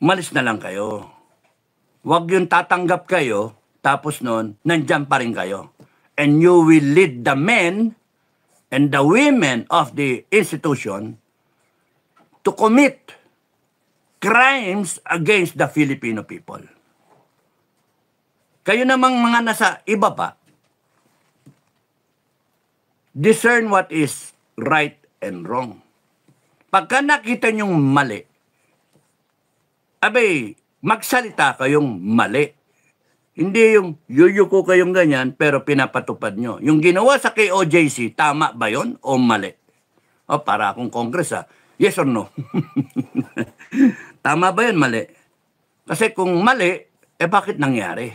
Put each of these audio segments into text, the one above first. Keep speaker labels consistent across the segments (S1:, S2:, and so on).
S1: umalis na lang kayo. Huwag yung tatanggap kayo, tapos nun, nandyan pa rin kayo. And you will lead the men and the women of the institution to commit crimes against the Filipino people. Kayo namang mga nasa iba pa, discern what is right and wrong. Pagka nakita nyong mali, abay, magsalita kayong mali. Hindi yung yuyuko kayong ganyan pero pinapatupad nyo. Yung ginawa sa KOJC, tama ba yon o mali? O para akong Congress yes or no? Tama ba yun, mali? Kasi kung mali, bakit nangyari?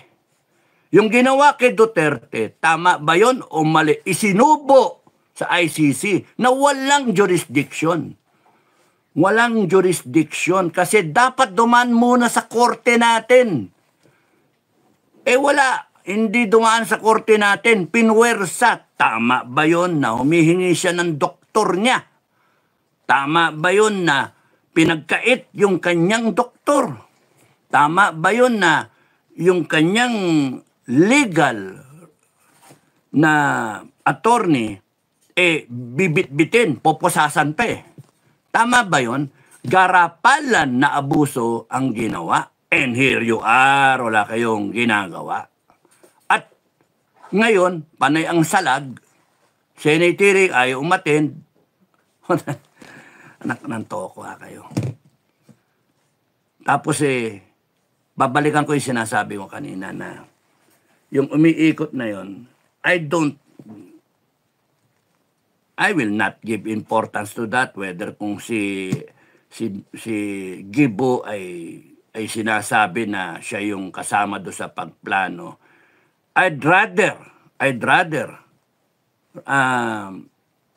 S1: Yung ginawa kay Duterte, tama ba yun o mali? Isinubo sa ICC na walang jurisdiction. Walang jurisdiction kasi dapat dumaan muna sa korte natin. Wala. Hindi dumaan sa korte natin. Pinwersa. Tama ba yun na humihingi siya ng doktor niya? Tama ba yun na pinagkait yung kanyang doktor? Tama ba yun na yung kanyang legal na attorney bibit-bitin, poposasan pa Tama ba yun? Garapalan na abuso ang ginawa. And here you are, wala kayong ginagawa. At ngayon, panay ang salag, Senatiri ayaw umattend. Anak ng toko kayo. Tapos babalikan ko yung sinasabi ko kanina na yung umiikot na yon, I will not give importance to that whether kung si Gibo ay sinasabi na siya yung kasama do sa pagplano. I'd rather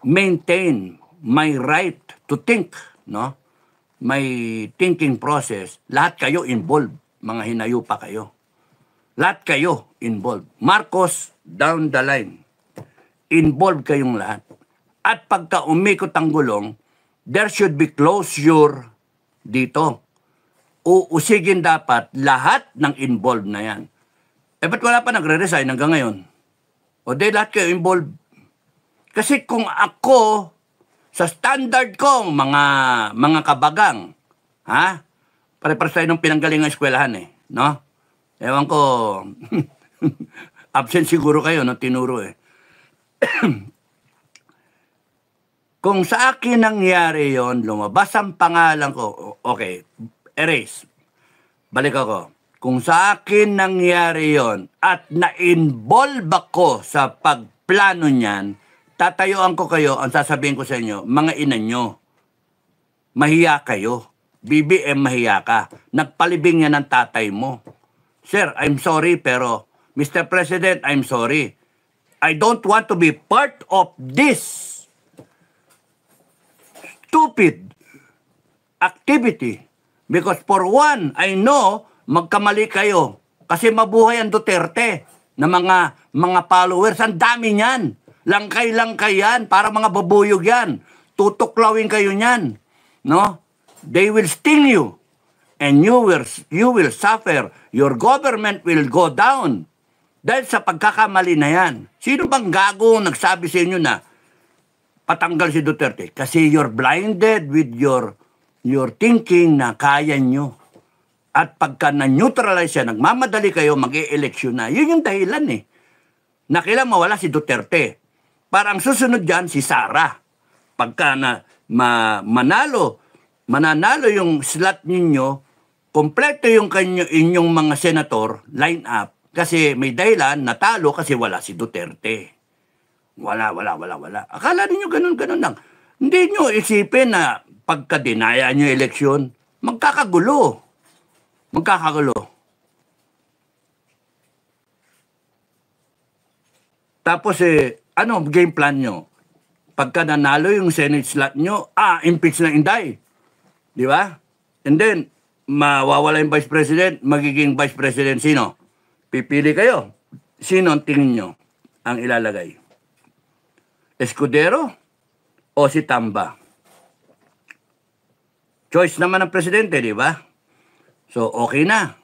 S1: maintain my right to think, no? My thinking process. Lahat kayo involved, mga hinayo pa kayo. Lahat kayo involved. Marcos, down the line. Involved kayong lahat. At pagka umikot ang gulong, there should be closure dito. Uusigin dapat lahat ng involved na yan. Ba't wala pa nagre-resign hanggang ngayon? O di lahat kayo involved. Kasi kung ako, sa standard ko, mga kabagang, pare-pares tayo ng pinanggalingang eskwelahan no? Ewan ko, absent siguro kayo, no? Tinuro Kung sa akin nangyari yon, lumabas ang pangalan ko, okay, erase. Balik ako. Kung sa akin nangyari yon at na-involve ako sa pagplano niyan, tatayuan ko kayo, ang sasabihin ko sa inyo, mga ina nyo, mahiya kayo. BBM, mahiya ka. Nagpalibing yan ng tatay mo. Sir, I'm sorry, pero Mr. President, I'm sorry. I don't want to be part of this stupid activity. Because for one, I know, magkamali kayo. Kasi mabuhay ang Duterte na mga followers. Ang dami niyan. Langkay-langkay yan. Para mga babuyog yan. Tutuklawin kayo niyan. No? They will sting you. And you will suffer. Your government will go down. Dahil sa pagkakamali na yan. Sino bang gago nagsabi sa inyo na patanggal si Duterte? Kasi you're blinded with your thinking na kaya nyo. At pagka na-neutralize siya, nagmamadali kayo, mag-e-eleksyon na. Yun yung dahilan na kailangan mawala si Duterte. Parang susunod dyan si Sara. Pagka mananalo yung slot ninyo, kompleto yung inyong mga senator, line up, kasi may dahilan, natalo kasi wala si Duterte. Wala. Akala ninyo ganun lang. Hindi nyo isipin na pagka-dinaya nyo eleksyon, magkakagulo. Tapos ano game plan nyo? Pagka nanalo yung Senate slot nyo, impeach na Inday. Di ba? And then, mawawala yung Vice President, magiging Vice President sino? Pipili kayo. Sino ang tingin nyo ang ilalagay? Escudero o si Tamba? Choice naman ng presidente, di ba? So, okay na.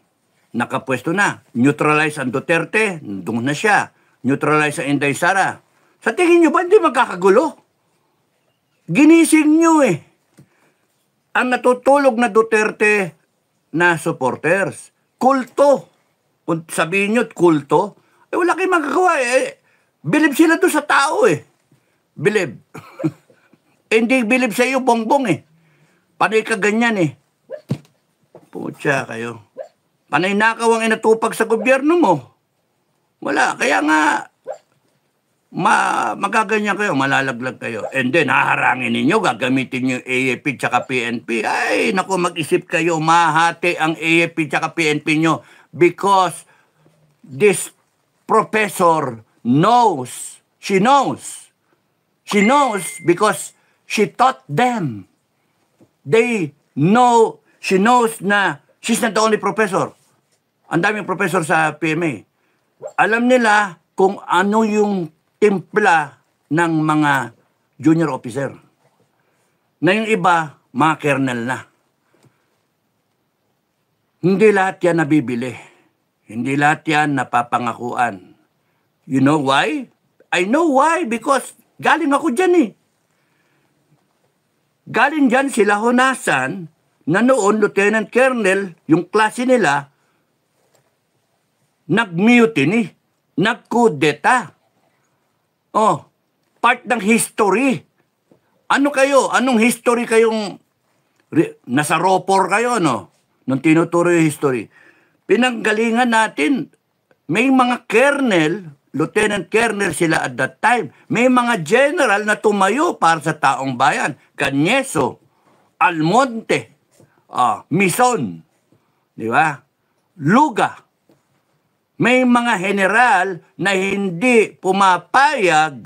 S1: Nakapwesto na. Neutralize ang Duterte, doon na siya. Neutralize ang Inday Sara. Sa tingin nyo ba hindi magkakagulo? Ginising nyo eh. Ang natutulog na Duterte na supporters. Kulto. Kung sabihin nyo, kulto, wala kayong magagawa eh. Bilib sila doon sa tao eh. Bilib. Hindi bilib sa iyo, bongbong eh. Panay ka ganyan eh. Pucha kayo. Panay nakaw ang inatupag sa gobyerno mo. Wala. Kaya nga, magaganyan kayo, malalaglag kayo. And then, haharangin ninyo, gagamitin nyo yung AFP tsaka PNP. Ay, naku, mag-isip kayo, mahati ang AFP tsaka PNP nyo because this professor knows. She knows. She knows because she taught them. They know, she knows na she's not the only professor. Ang daming professor sa PMA. Alam nila kung ano yung timpla ng mga junior officer. Na yung iba, mga kernel na. Hindi lahat yan nabibili. Hindi lahat yan napapangakuan. You know why? I know why because galing ako dyan eh. Galing dyan sila Honasan na noon Lieutenant Colonel, yung klase nila, nag-mutiny, nag-kudeta. Oh, part ng history. Ano kayo? Anong history kayong nasa ropor kayo, no? Nung tinuturo yung history. Pinanggalingan natin, may mga colonel, lieutenant colonel sila at that time. May mga general na tumayo para sa taong bayan. Cañeso, Almonte, Mison, di ba? Luga. May mga general na hindi pumapayag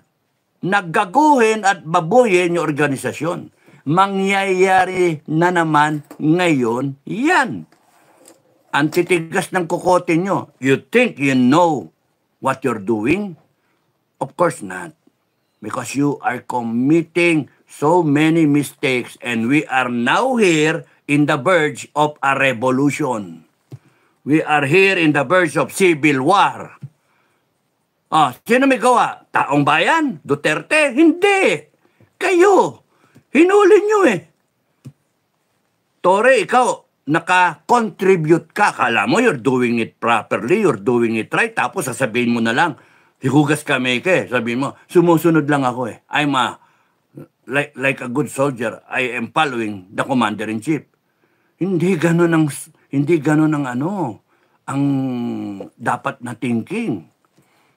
S1: na gaguhin at babuyin yung organisasyon. Mangyayari na naman ngayon yan. Ang titigas ng kukote nyo. You think you know what you're doing? Of course not. Because you are committing so many mistakes and we are now here in the verge of a revolution. We are here in the verge of civil war. Sino may gawa? Taong bayan? Duterte? Hindi. Kayo. Hinuli nyo eh. Tore, ikaw, naka-contribute ka. Kala mo you're doing it properly, you're doing it right. Tapos sasabihin mo na lang, hihugas kami ka eh. Sabihin mo, sumusunod lang ako eh. I'm like a good soldier. I am following the commander-in-chief. Hindi ganun ang dapat na thinking.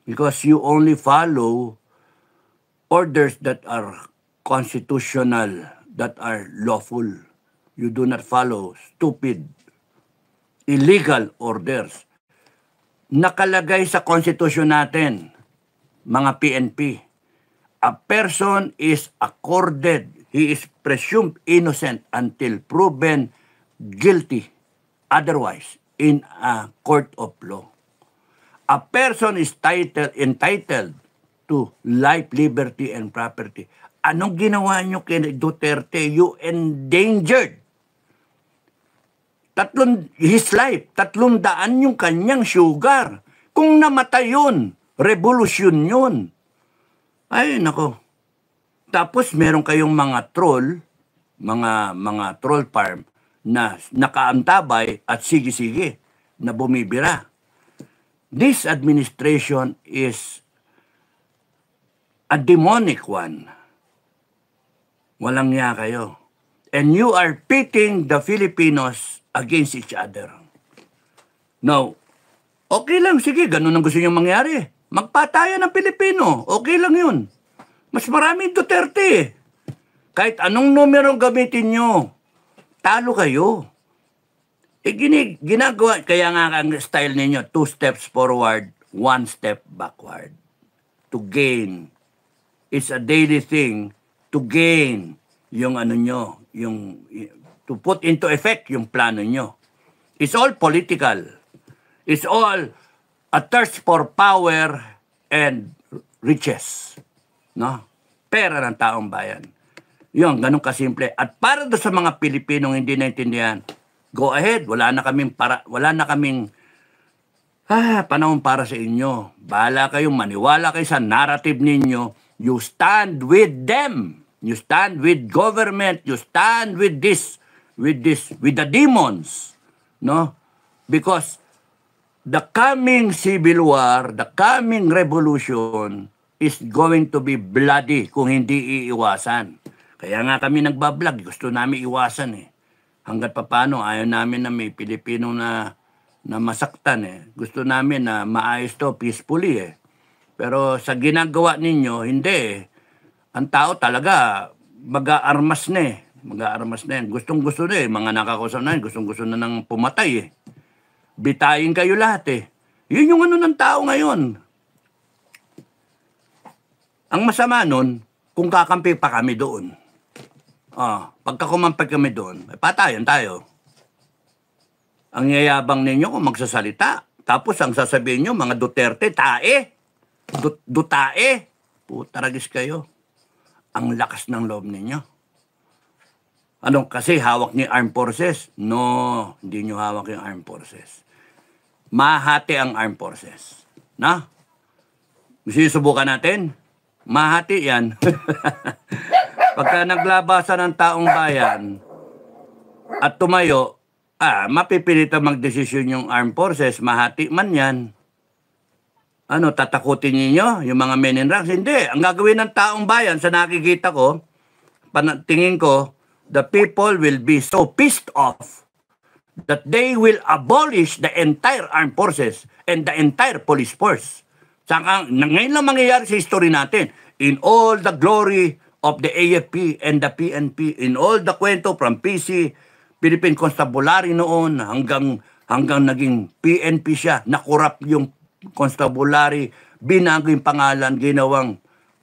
S1: Because you only follow orders that are constitutional, that are lawful. You do not follow stupid, illegal orders. Nakalagay sa konstitusyon natin, mga PNP, a person is accorded, he is presumed innocent until proven guilty otherwise in a court of law. A person is entitled to life, liberty, and property. Anong ginawa nyo kay Duterte? You endangered his life. 300 yung kanyang sugar. Kung namatay yun, revolusyon yun. Ay, nako. Tapos meron kayong mga troll, mga troll farm, na nakaantabay at sige-sige na bumibira. This administration is a demonic one. Walang niya kayo. And you are pitting the Filipinos against each other. Now, okay lang, sige, ganun ang gusto nyo mangyari. Magpatayan ng Pilipino, okay lang yun. Mas maraming Duterte. Kahit anong numero gamitin nyo, talo kayo. Ginagawa, kaya nga ang style ninyo, 2 steps forward, 1 step backward. To gain. It's a daily thing to gain yung to put into effect yung plano nyo. It's all political. It's all a thirst for power and riches. No? Pera ng taong bayan. Yun, ganun kasimple. At para doon sa mga Pilipinong hindi naintindihan, go ahead. Wala na kaming panahon para sa inyo. Bahala kayong maniwala kayo sa narrative ninyo. You stand with them. You stand with government. You stand with the demons. No? Because the coming civil war, the coming revolution is going to be bloody kung hindi iiwasan. Kaya nga kami nagbablog. Gusto namin iwasan eh. Hanggat paano, ayaw namin na may Pilipino na masaktan eh. Gusto namin na maayos to peacefully eh. Pero sa ginagawa ninyo, hindi eh. Ang tao talaga mag-aarmas na eh. Mag-aarmas na yan. Gustong-gusto na eh. Mga nakakusap na yan, gustong-gusto na nang pumatay eh. Bitayin kayo lahat eh. Yun yung ano ng tao ngayon. Ang masama nun, kung kakampi pa kami doon. Pagka kumampi kami doon, patayan tayo. Ang yayabang ninyo kung magsasalita. Tapos ang sasabihin nyo, mga Duterte, tae. Dutae. Putaragis kayo. Ang lakas ng loob ninyo. Ano, kasi hawak niyo armed forces? No, hindi nyo hawak yung armed forces. Mahati ang armed forces. Na? Gusto nyo subukan natin? Mahati yan. Pagka naglabasan ng taong bayan at tumayo, mapipilitan magdesisyon yung armed forces, mahati man yan. Ano, tatakutin niyo yung mga men in ranks? Hindi. Ang gagawin ng taong bayan, sa nakikita ko, tingin ko, the people will be so pissed off that they will abolish the entire armed forces and the entire police force. Saka, ngayon lang mangyayari sa history natin. In all the glory of the AFP and the PNP, in all the kwento from PC, Philippine Constabulary noon, hanggang naging PNP siya, nakurap yung Constabulary, binago yung pangalan, ginawang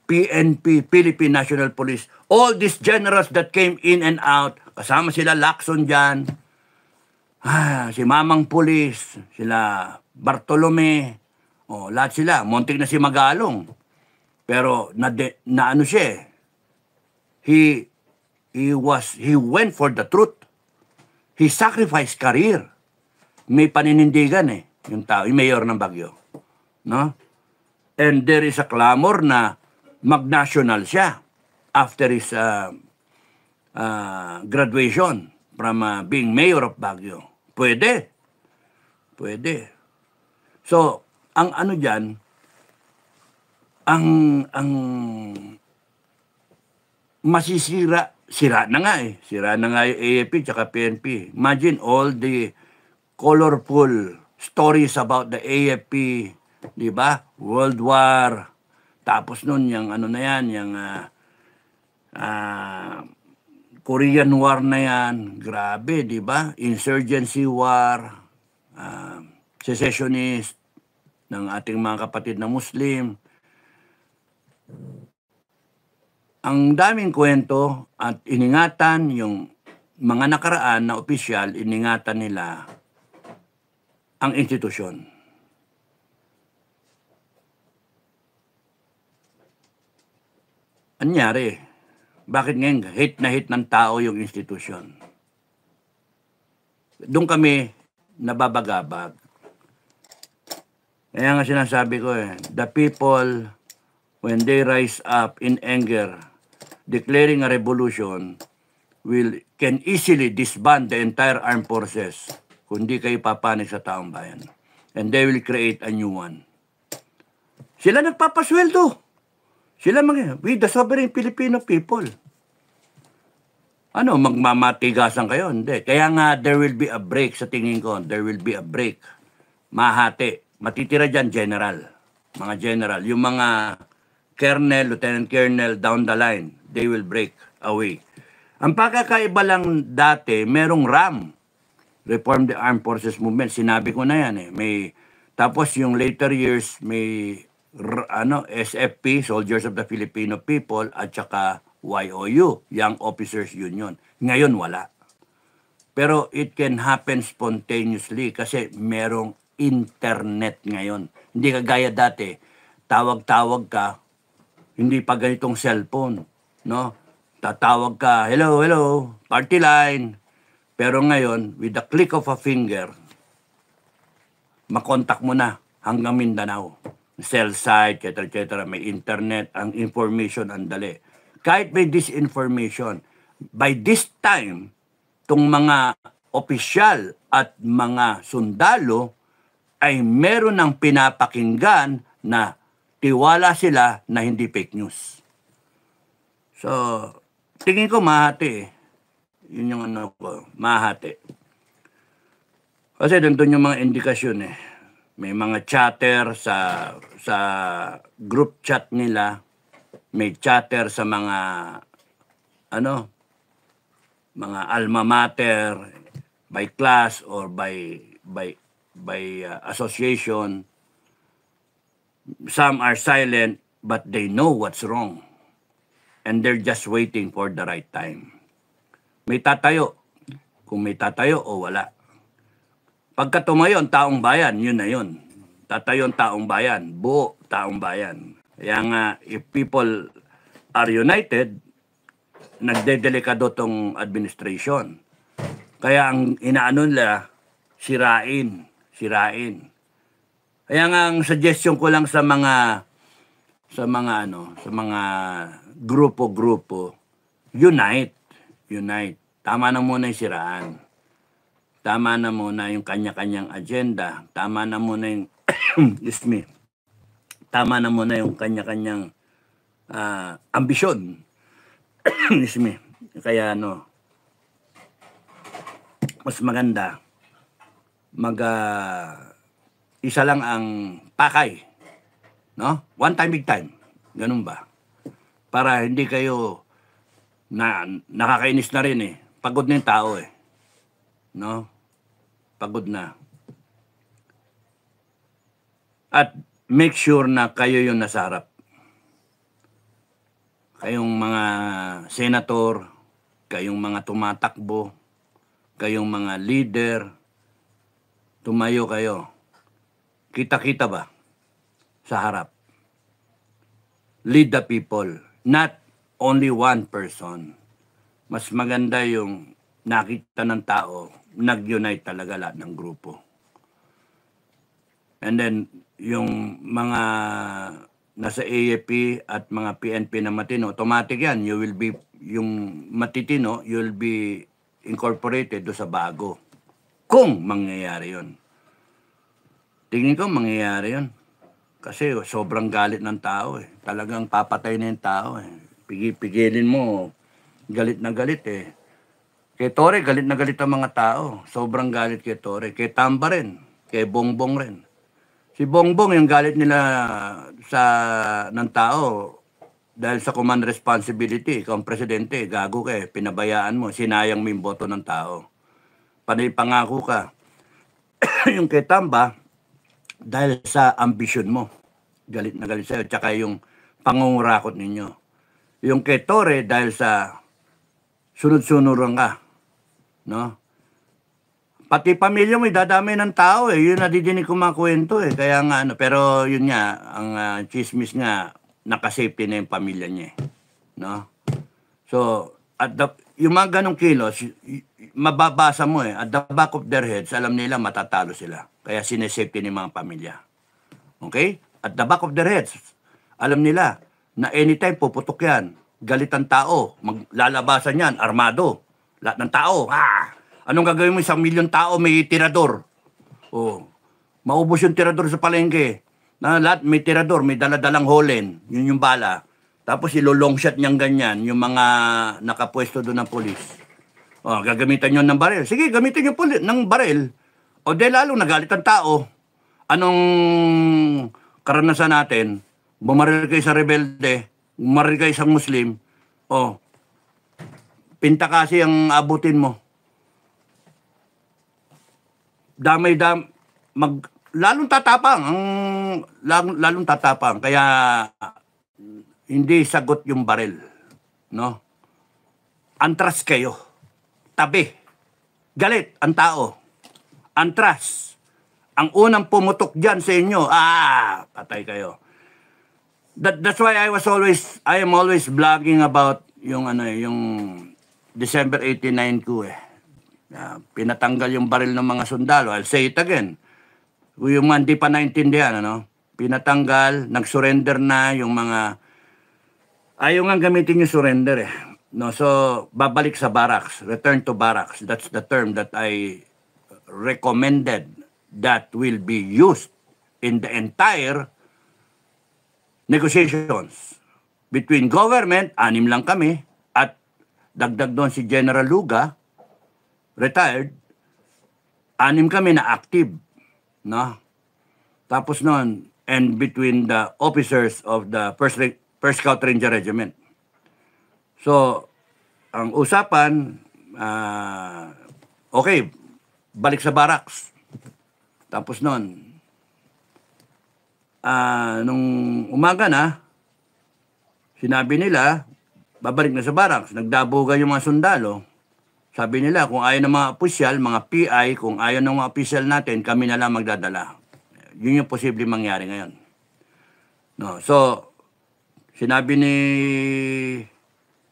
S1: PNP, Philippine National Police. All these generals that came in and out, kasama sila Lacson dyan, si Mamang Pulis, sila Bartolome, lahat sila, muntik na si Magalong. Pero na ano siya, he went for the truth. He sacrificed career. May paninindigan yung tao, yung mayor ng Baguio. No? And there is a clamor na mag-national siya after his graduation from being mayor of Baguio. Pwede. So, ang ano dyan, ang sira na nga yung AFP tsaka PNP. Imagine all the colorful stories about the AFP, di ba? World War. Tapos nun, yung ano na yan, yung Korean War na yan. Grabe, di ba? Insurgency War, secessionist ng ating mga kapatid na Muslim. Ang daming kwento at iningatan yung mga nakaraan na opisyal, iningatan nila ang institusyon. Anyari, bakit ngayon hate na hate ng tao yung institusyon? Doon kami nababagabag. Kaya nga sinasabi ko the people, when they rise up in anger, declaring a revolution, can easily disband the entire armed forces kung di kayo papanig sa taong bayan. And they will create a new one. Sila nagpapasweldo. We the sovereign Filipino people. Ano, magmamatigasan kayo? Hindi. Kaya nga, there will be a break sa tingin ko. There will be a break. Mahati. Matitira dyan, general. Mga general. Yung mga colonel, lieutenant colonel, down the line, they will break away. Ang pagkakaiba lang dati, merong RAM. Reform the Armed Forces Movement. Sinabi ko na yan tapos yung later years, may SFP, Soldiers of the Filipino People, at saka YOU, Young Officers Union. Ngayon, wala. Pero it can happen spontaneously kasi merong internet ngayon. Hindi kagaya dati, tawag-tawag ka, hindi pa ganitong cellphone, no? Tatawag ka, hello, party line. Pero ngayon, with the click of a finger, makontak mo na hanggang Mindanao. Cell site, etc. May internet, ang information, ang dali. Kahit may disinformation, by this time, itong mga opisyal at mga sundalo ay meron ng pinapakinggan na tiwala sila na hindi fake news. So, tingin ko mahati. Yun yung ano ko, mahati. Kasi doon yung mga indikasyon eh. May mga chatter sa group chat nila, may chatter sa mga mga alma mater by class or by association. Some are silent but they know what's wrong and they're just waiting for the right time. May tatayo, kung may tatayo o wala. Pagka tumayo ang taong bayan, yun na yun. Tatayo ang taong bayan, buo taong bayan. Kaya nga, if people are united, nagdedelikado tong administration. Kaya ang inaano nila, sirain. Kaya nga ang suggestion ko lang sa mga grupo-grupo, unite. Tama na muna yung siraan. Tama na muna yung kanya-kanyang agenda. Tama na muna yung Tama na muna yung kanya-kanyang ambisyon. Kaya mas maganda isa lang ang pakay. No? One time, big time. Ganun ba? Para hindi kayo nakakainis na rin eh. Pagod na yung tao eh. No? Pagod na. At make sure na kayo yung nasa harap. Kayong mga senator, kayong mga tumatakbo, kayong mga leader, tumayo kayo. Kita-kita ba sa harap? Lead the people, not only one person. Mas maganda yung nakita ng tao, nag-unite talaga lahat ng grupo. And then, yung mga nasa AFP at mga PNP na matino, automatic yan. Yung matitino, you'll be incorporated do sa bago. Kung mangyayari yun. Tingin ko mangyayari yun. Kasi sobrang galit ng tao eh. Talagang papatay na yung tao eh. Pigilin mo, galit na galit eh. Kay Torre, galit na galit ang mga tao. Sobrang galit kay Torre. Kay Tamba rin. Kay Bongbong rin. Si Bongbong, yung galit nila ng tao dahil sa command responsibility. Ikaw ang presidente, gago ka eh. Pinabayaan mo, sinayang mo yung boto ng tao. Panay pangako ka. Yung kay Tamba, dahil sa ambisyon mo. Galit na galit sa'yo. Tsaka yung pangungurakot ninyo. Yung kay Torre, dahil sa sunod-sunuran ka. No? Pati pamilya mo, dadami ng tao eh. Yun nadidinig ko mga kwento eh. Kaya nga, pero yun nga, ang chismis nga, nakasafety na yung pamilya niya eh. No? So, yung mga ganong kilos, mababasa mo eh. At the back of their heads, alam nila matatalo sila. Kaya sinesafety ng mga pamilya. Okay? At the back of their heads, alam nila na anytime puputok yan. Galit ang tao. Maglalabasan yan, armado. Lahat ng tao, anong gagawin mo? 1 milyon tao, may tirador. Oh, maubos yung tirador sa palengke. Na lahat may tirador, may daladalang holen. Yun yung bala. Tapos ilo-long shot niyang ganyan, yung mga nakapwesto doon ng polis. Oh, gagamitan nyo ng baril. Sige, gamitin nyo ng baril. O de lalo nagalit ang tao. Anong karanasan natin? Bumaril kayo sa rebelde, bumaril kayo sa Muslim. Oh, pinta kasi ang abutin mo. Lalong tatapang. Kaya hindi sagot yung baril, no? Antras kayo. Tabi. Galit ang tao. Antras. Ang unang pumutok diyan sa inyo, patay kayo. That's why I am always blogging about yung yung December 89 ko eh. Pinatanggal yung baril ng mga sundalo. I'll say it again. Yung mga hindi pa naintindihan, ano? Pinatanggal, nag-surrender na yung mga... Ayaw nga gamitin yung surrender eh. No, so, babalik sa barracks. Return to barracks. That's the term that I recommended that will be used in the entire negotiations between government, 6 lang kami, at dagdag doon si General Luga, retired, 6 kami na active, no? Tapos noon, and between the officers of the First Scout Ranger Regiment. So, ang usapan, okay, balik sa barracks. Tapos noon, nung umaga na, sinabi nila, babalik na sa barracks. Nagdabugan yung mga sundalo. Sabi nila, kung ayaw ng mga opisyal, mga PI, kung ayaw ng mga opisyal natin, kami na lang magdadala. Yun yung posible mangyari ngayon. No, so, sinabi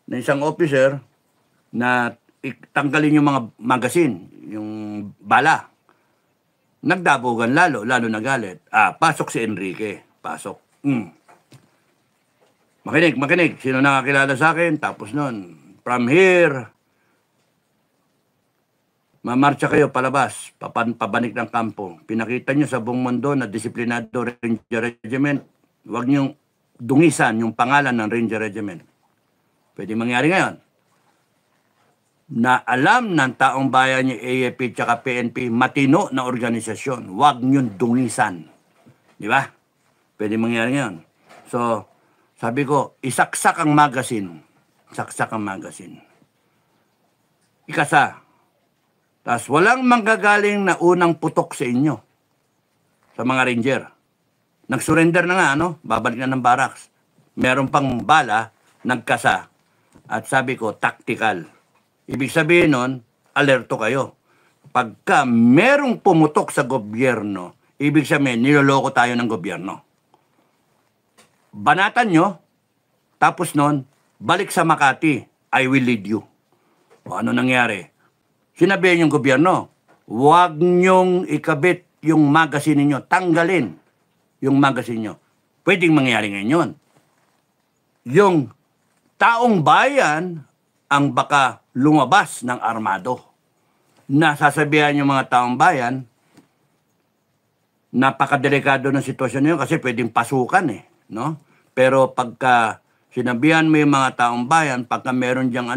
S1: na isang officer na tanggalin yung mga magazine, yung bala. Nagdabugan lalo nagalit. Pasok si Enrique. Pasok. Makinig. Sino nakakilala sa akin? Tapos nun, from here, mamarcha kayo palabas, pabanik ng kampo. Pinakita nyo sa buong mundo na disiplinado Ranger Regiment. Huwag nyo dungisan yung pangalan ng Ranger Regiment. Pwede mangyari ngayon. Na alam ng taong bayan yung AFP at PNP, matino na organisasyon. Huwag nyo dungisan. Di ba? Pwede mangyari ngayon. So, sabi ko, isaksak ang magazine. Saksak ang magazine. Ikasa. Tapos walang manggagaling na unang putok sa inyo. Sa mga ranger. Nag-surrender na nga, ano? Babalik na ng barracks. Meron pang bala, nagkasa. At sabi ko, tactical. Ibig sabihin nun, alerto kayo. Pagka merong pumutok sa gobyerno, ibig sabihin, niloloko tayo ng gobyerno. Banatan nyo, tapos nun, balik sa Makati, I will lead you. O ano nangyari? Sinabihan yung gobyerno, huwag nyong ikabit yung magazine ninyo, tanggalin yung magazine nyo. Pwedeng mangyari ngayon yun. Yung taong bayan ang baka lumabas ng armado. Nasasabihan yung mga taong bayan, napakadelikado ng sitwasyon nyo kasi pwedeng pasukan eh. No? Pero pagka sinabihan mo yung mga taong bayan, pagka meron diyang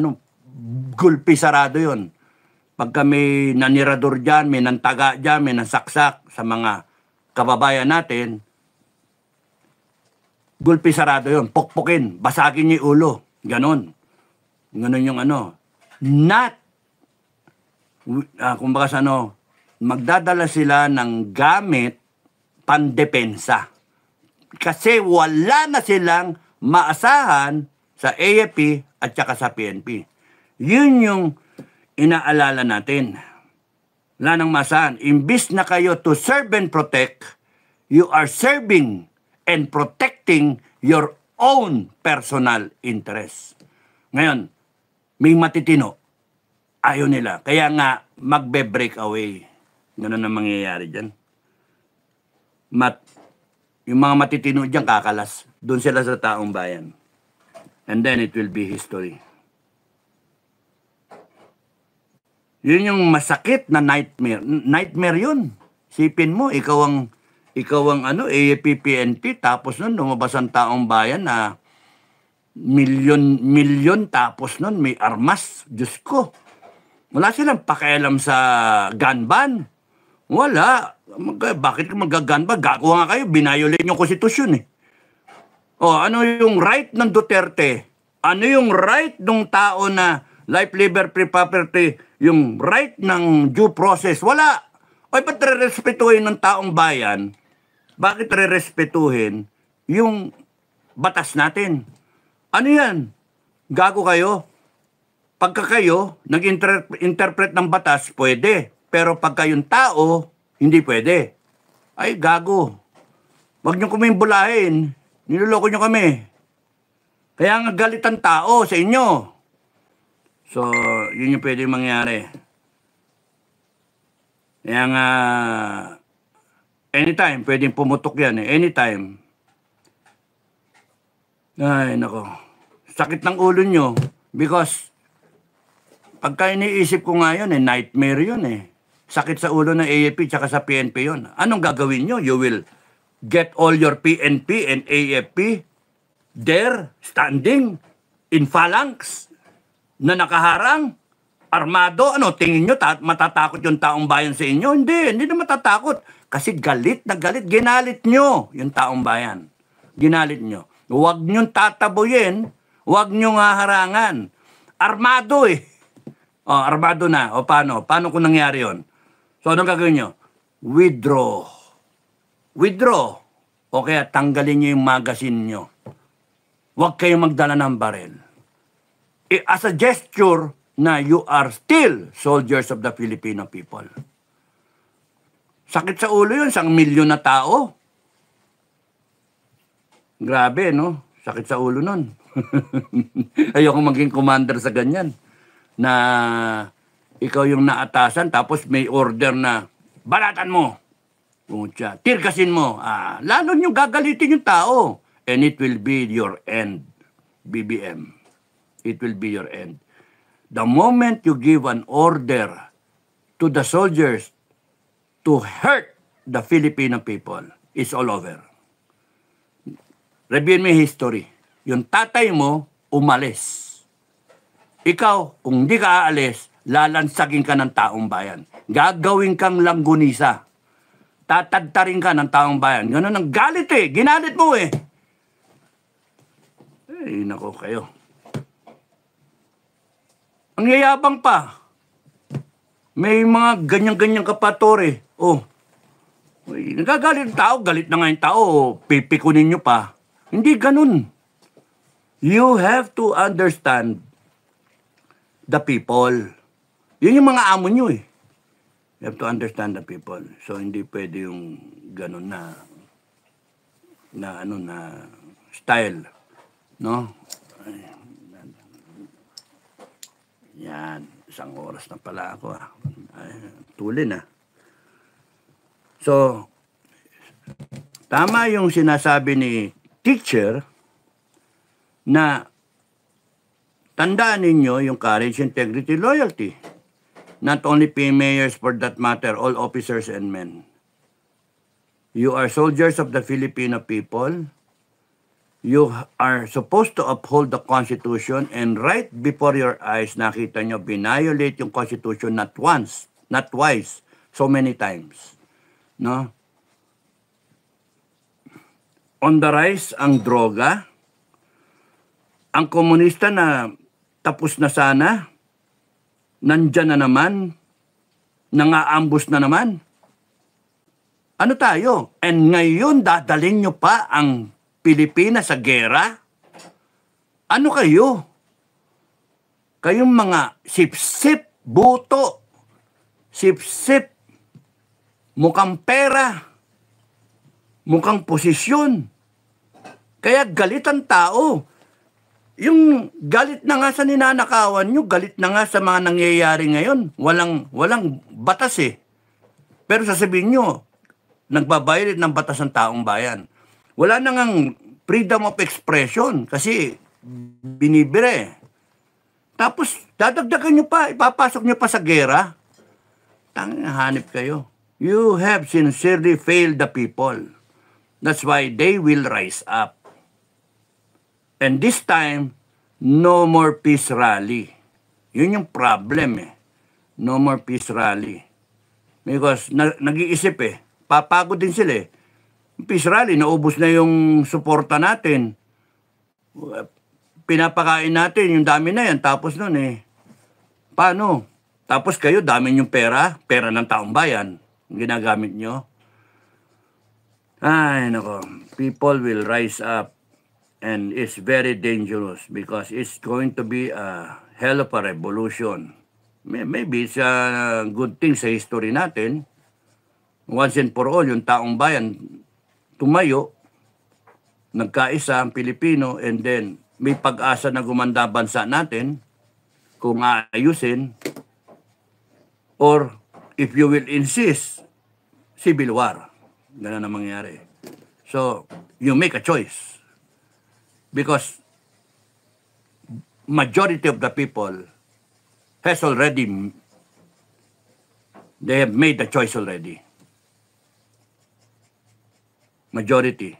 S1: gulpi sarado yun. Pagka may nanirador dyan, may nantaga dyan, may nansaksak sa mga kababayan natin, gulpi sarado yun, pukpukin, basagin niyo yung ulo. Ganon. Ganon yung Not, kumbaga sa magdadala sila ng gamit pandepensa. Kasi wala na silang maasahan sa AFP at saka sa PNP. Yun yung inaalala natin. Wala nang maasahan. Imbis na kayo to serve and protect, you are serving and protecting your own personal interest. Ngayon, may matitino. Ayaw nila. Kaya nga, magbe-break away. Ganun ang mangyayari dyan. Yung mga matitino dyan, kakalas. Doon sila sa taong bayan. And then it will be history. Yun yung masakit na nightmare. Nightmare yun. Sipin mo, ikaw ang AFP, PNP, tapos nun lumabas ang taong bayan na milyon, tapos nun may armas. Diyos ko. Wala silang pakialam sa gun ban. Wala. Bakit mag-gun ban? Gagawa nga kayo, binayolate yung konstitusyon eh. Ano yung right ng Duterte? Ano yung right ng tao na life, liberty, property, yung right ng due process? Wala. Ba't re-respetuhin ng taong bayan? Bakit re-respetuhin yung batas natin? Ano yan? Gago kayo? Pagka kayo nag-interpret ng batas, pwede. Pero pagka yung tao, hindi pwede. Ay, gago. Huwag niyo kaming bulahin. Niloloko niyo kami. Kaya nga galit ang tao sa inyo. So, yun yung pwede mangyari. Kaya nga, anytime, pwedeng pumutok yan eh. Anytime. Ay, nako. Sakit ng ulo nyo. Because, pagka iniisip ko nga yun, nightmare yun eh. Sakit sa ulo ng AFP tsaka sa PNP yun. Anong gagawin nyo? You will get all your PNP and AFP there, standing, in phalanx, na nakaharang, armado. Ano, tingin nyo, matatakot yung taong bayan sa inyo? Hindi na matatakot. Kasi galit na galit, ginalit nyo yung taong bayan. Ginalit nyo. Huwag nyong tataboyin, huwag nyong haharangan. Armado eh. O, armado na. O, paano? Paano kung nangyari yun? So, anong gagawin nyo? Withdraw. Withdraw. O kaya tanggalin nyo yung magazine nyo. Huwag kayong magdala ng barel. As a gesture na you are still soldiers of the Filipino people. Sakit sa ulo yun, 1 milyon na tao. Grabe, no? Sakit sa ulo nun. Ayoko maging commander sa ganyan. Na ikaw yung naatasan, tapos may order na, balatan mo. Pucha, tirkasin mo. Lalo nyo gagalitin yung tao. And it will be your end, BBM. It will be your end. The moment you give an order to the soldiers to hurt the Filipino people, it's all over. Review mo yung history. Yung tatay mo, umalis. Ikaw, kung hindi ka aalis, lalansagin ka ng taong bayan. Gagawin kang langgunisa. Tatadtarin ka ng taong bayan. Ganun ang galit eh. Ginalit mo eh. Eh, nako kayo. Ang yayabang pa. May mga ganyan-ganyan kapatore. Oh, nagagalit ng tao, galit na nga yung tao, pipikunin nyo pa. Hindi ganun. You have to understand the people. Yun yung mga amo nyo eh. You have to understand the people. So, hindi pwede yung ganun na style. No? Yan. 1 oras na pala ako. Tulin ah. So, tama yung sinasabi ni teacher na tandaan ninyo yung courage, integrity, loyalty. Not only mayors for that matter, all officers and men. You are soldiers of the Filipino people. You are supposed to uphold the Constitution, and right before your eyes, nakita nyo, violate yung Constitution not once, not twice, so many times. No? On the rise ang droga, ang komunista na tapos na sana, nandyan na naman, nangaambus na naman. Ano tayo? And ngayon, dadalhin nyo pa ang Pilipinas sa gera? Ano kayo? Kayong mga sip-sip, buto, sip-sip, mukhang pera, mukhang posisyon. Kaya galit ang tao. Yung galit na nga sa ninanakawan nyo, galit na nga sa mga nangyayari ngayon. Walang batas eh. Pero sasabihin nyo, nagbabayad ng batas ng taong bayan. Wala na ngang freedom of expression kasi binibire. Tapos dadagdagan nyo pa, ipapasok nyo pa sa gera. Hanip kayo. You have sincerely failed the people. That's why they will rise up. And this time, no more peace rally. Yun yung problem eh. No more peace rally. Because nag-iisip eh. Papagod din sila eh. Peace rally, naubos na yung suporta natin. Pinapakain natin, yung dami na yan. Tapos nun eh. Paano? Tapos kayo, dami yung pera ng taong bayan. Ginagamit nyo. Ay, nako. People will rise up. And it's very dangerous because it's going to be a hell of a revolution. Maybe it's a good thing sa history natin. Once and for all, yung taong bayan tumayo, nagkaisa ang Pilipino, and then may pag-asa na gumanda bansa natin kung aayusin, or if you will insist, civil war. Ganun ang mangyari. So, you make a choice. Because majority of the people has already, they have made the choice already. Majority.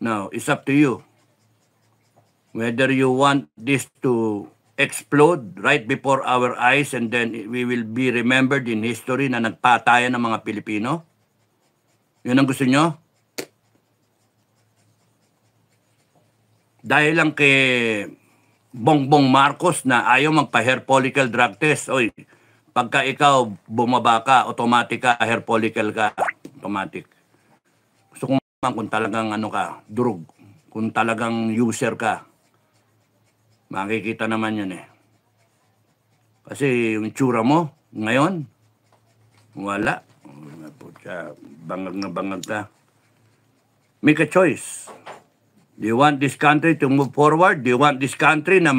S1: Now, it's up to you. Whether you want this to explode right before our eyes and then we will be remembered in history na nagpatayan ng mga Pilipino. Yun ang gusto nyo? Dahil lang kay Bongbong Marcos na ayaw magpa-hair follicle drug test. Oy, pagka ikaw bumaba ka, automatic ka, hair follicle ka, automatic. Gusto kong kung talagang ano ka, durug, kung talagang user ka, makikita naman yan eh. Kasi yung itsura mo, ngayon, wala. Bangag na bangag ka. Make a choice. Do you want this country to move forward? Do you want this country na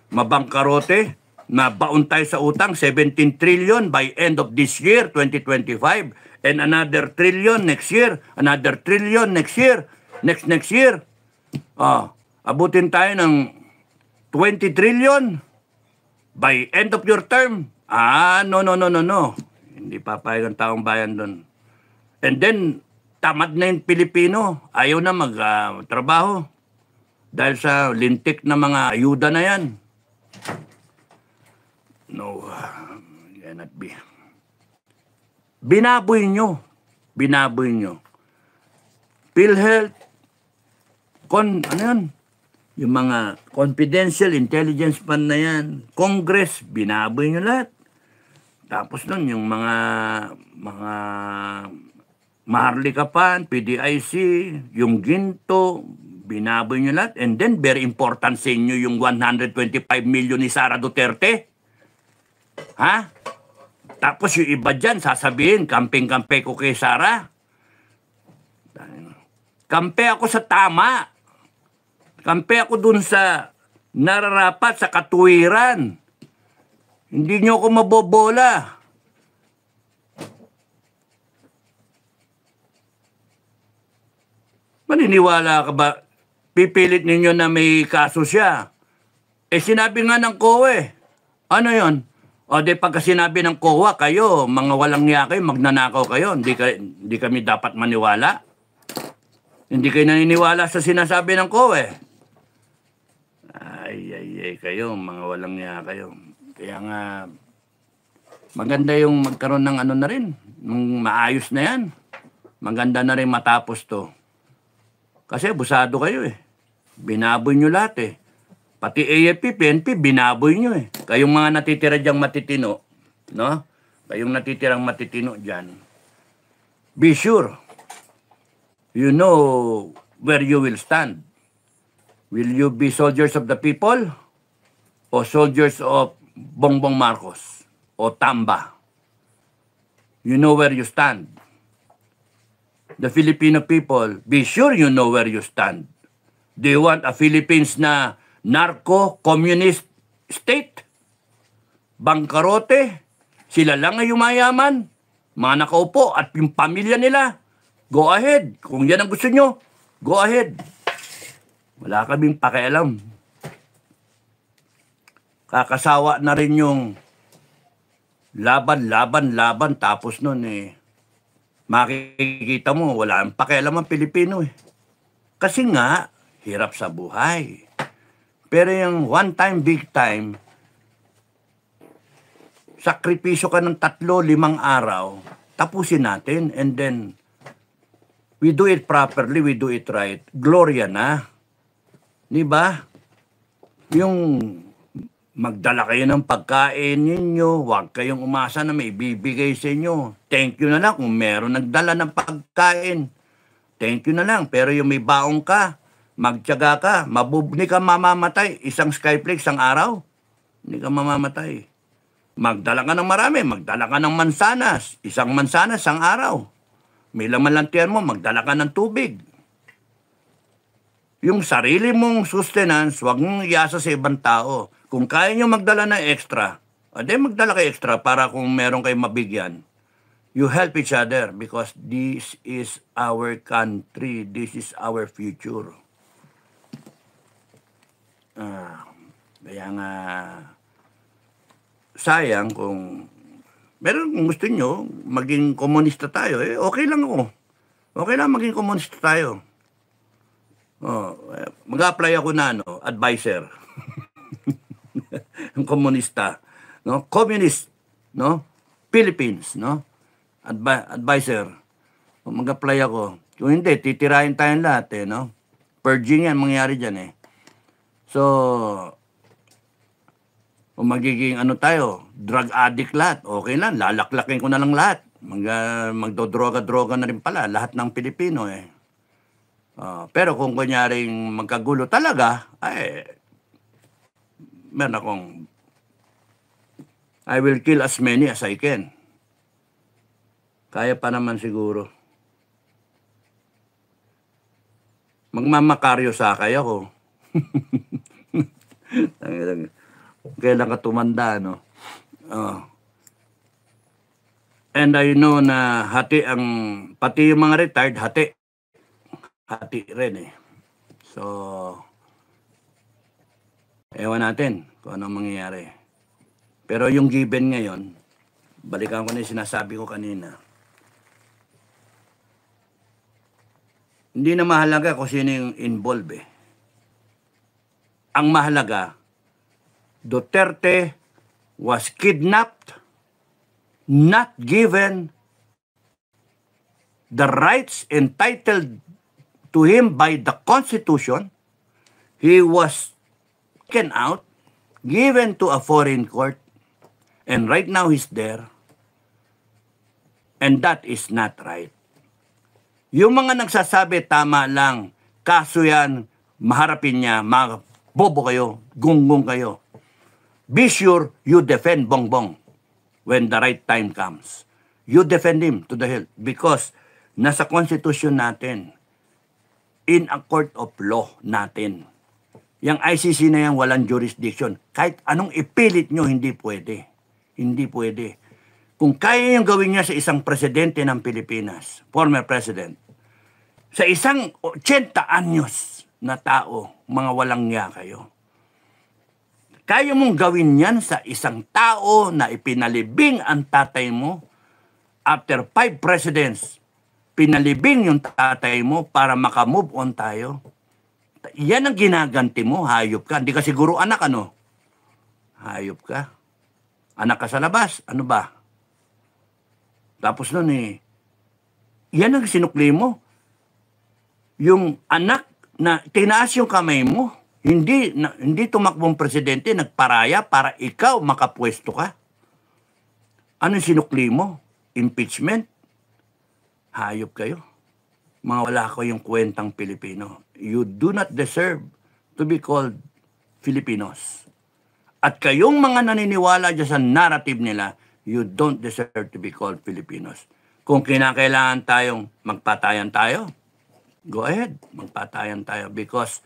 S1: mabangkarote? Na baon tayo sa utang, 17 trillion by end of this year, 2025. And another trillion next year. Another trillion next year. Next year. Abutin tayo ng 20 trillion by end of your term. No. Hindi papayag ang taong bayan doon. And then, tamad na yung Pilipino. Ayaw na magtrabaho. Dahil sa lintik na mga ayuda na yan. No, cannot be. Binaboy nyo. PhilHealth, ano yan? Yung mga confidential intelligence fund na yan. Congress, binaboy nyo lahat. Tapos nun, yung mga Maharlika Fund, PDIC, yung Ginto, binaboy nyo lahat. And then, very important sa inyo yung 125 million ni Sara Duterte. Ha? Tapos yung iba dyan, sasabihin, kamping-kampe ko kay Sara. Kampe ako sa tama. Kampe ako dun sa nararapat, sa katuwiran. Hindi nyo ako mabobola. Maniniwala ka ba? Pipilit ninyo na may kaso siya. Sinabi nga ng COA. Ano yon? O di pagka sinabi ng COA, kayo, mga walang niya kayo, magnanakaw kayo, hindi kami dapat maniwala. Hindi kayo naniniwala sa sinasabi ng COA. Ay, kayo, mga walang niya kayo. Kaya nga, maganda yung magkaroon ng ano na rin, ng maayos na yan. Maganda na rin matapos to. Kasi busado kayo eh. Binaboy nyo lahat eh. Pati AFP, PNP, binaboy nyo eh. Kayong mga natitira dyang matitino, no? Kayong natitirang matitino dyan, be sure, you know where you will stand. Will you be soldiers of the people o soldiers of Bongbong Marcos o Tamba? You know where you stand. The Filipino people, be sure you know where you stand. Do you want a Philippines na narco-communist state? Bangkarote? Sila lang ay yumayaman? Mga nakaupo at yung pamilya nila? Go ahead. Kung yan ang gusto nyo, go ahead. Wala kaming pakialam. Kakasawa na rin yung laban, tapos nun eh. Makikita mo, wala ang pakialam ang Pilipino eh. Kasi nga, hirap sa buhay. Pero yung one time, big time, sakripisyo ka ng 3-5 araw, tapusin natin, and then, we do it properly, we do it right. Gloria na. Diba? Yung magdala kayo ng pagkain ninyo, huwag kayong umasa na may bibigay sa inyo. Thank you na lang kung meron nagdala ng pagkain. Thank you na lang. Pero yung may baong ka, magtiyaga ka, hindi ka mamamatay. Isang Skyflakes, isang araw, hindi ka mamamatay. Magdala ka ng marami, magdala ka ng mansanas. Isang mansanas, isang araw. May laman lang tiyan mo, magdala ka ng tubig. Yung sarili mong sustenance, huwag mong iasa sa ibang tao. Kung kaya nyo magdala ng extra, magdala kayo extra para kung meron kayong mabigyan, you help each other because this is our country, this is our future. Kaya nga, sayang kung meron kung gusto nyo maging komunista tayo, okay lang ako. Okay lang maging komunista tayo. Mag-apply ako na advisor. Komunista, no? Communist, no? Philippines, no? Advisor. Mag-apply ako. Kung hindi, titirahin tayong lahat, no? Purging yan, mangyayari dyan, So, kung magiging tayo, drug addict lahat, okay lang, lalaklakin ko na lang lahat. Magdodroga-droga na rin pala, lahat ng Pilipino, pero kung kunyaring magkagulo talaga, meron akong, I will kill as many as I can. Kaya pa naman siguro. Magmamakaryo sakay ako. Kailan ka tumanda, no? And I know na pati yung mga retired, hati rin, So, ewan natin kung anong mangyayari. Pero yung given ngayon, balikan ko na yung sinasabi ko kanina. Hindi na mahalaga kung sino yung involved, Ang mahalaga, Duterte was kidnapped, not given the rights entitled to him by the Constitution. He was taken out, given to a foreign court, and right now he's there. And that is not right. Yung mga nagsasabi, tama lang, kaso yan, maharapin niya, bobo kayo, gunggong kayo. Be sure you defend Bongbong when the right time comes. You defend him to the hilt because nasa Constitution natin, in a court of law natin. Yung ICC na yan, walang jurisdiction. Kahit anong ipilit nyo, hindi pwede. Hindi pwede. Kung kaya yung gawin niya sa isang presidente ng Pilipinas, former president, sa isang 80 anyos na tao, mga walang niya kayo. Kaya mong gawin yan sa isang tao na ipinalibing ang tatay mo after 5 presidents, pinalibing yung tatay mo para makamove on tayo. Yan ang ginaganti mo, hayop ka. Hindi ka siguro anak, Hayop ka. Anak ka sa labas, ano ba? Tapos nun yan ang sinukli mo. Yung anak na tinaas yung kamay mo, hindi tumakbong presidente, nagparaya para ikaw makapwesto ka. Anong sinukli mo? Impeachment? Hayop kayo. Mga wala ko yung kwentang Pilipino. You do not deserve to be called Filipinos. At kayong mga naniniwala dyan sa narrative nila, you don't deserve to be called Filipinos. Kung kinakailangan tayong magpatayan tayo, go ahead, magpatayan tayo. Because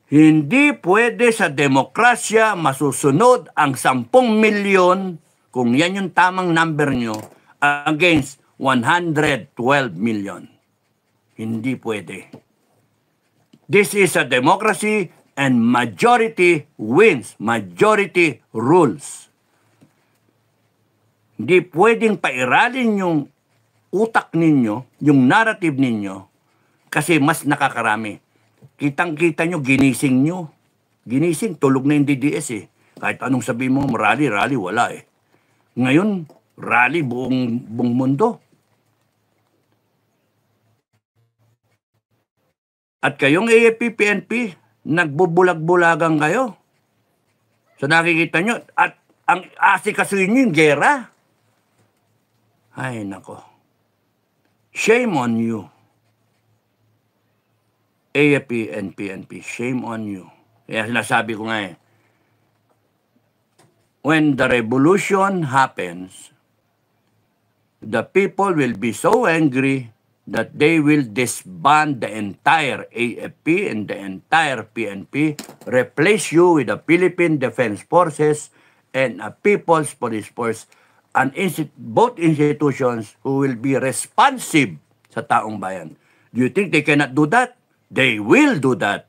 S1: hindi pwede sa demokrasya masusunod ang 10 milyon, kung yan yung tamang number nyo, against 112 million. Hindi pwede. This is a democracy and majority wins. Majority rules. Hindi pwedeng pairalin yung utak ninyo, yung narrative ninyo, kasi mas nakakarami. Kitang-kita nyo, ginising nyo. Ginising, tulog na yung DDS Kahit anong sabihin mo, rally, wala Ngayon, rally buong mundo. At kayong AFP, PNP, nagbubulag-bulagan kayo. So nakikita nyo, at ang asikasuhin nyo yung gera. Ay, nako. Shame on you. AFP and PNP, shame on you. Kaya sinasabi ko nga when the revolution happens, the people will be so angry that they will disband the entire AFP and the entire PNP, replace you with the Philippine Defense Forces and a People's Police Force, and both institutions who will be responsive sa taong bayan. Do you think they cannot do that? They will do that.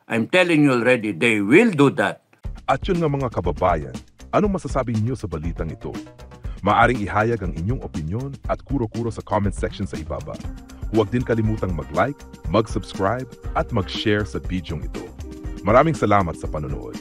S1: I'm telling you already, they will do that.
S2: At yun nga mga kababayan, anong masasabi niyo sa balitang ito? Maaring ihayag ang inyong opinyon at kuro-kuro sa comment section sa ibaba. Huwag din kalimutang mag-like, mag-subscribe at mag-share sa bidyong ito. Maraming salamat sa panonood.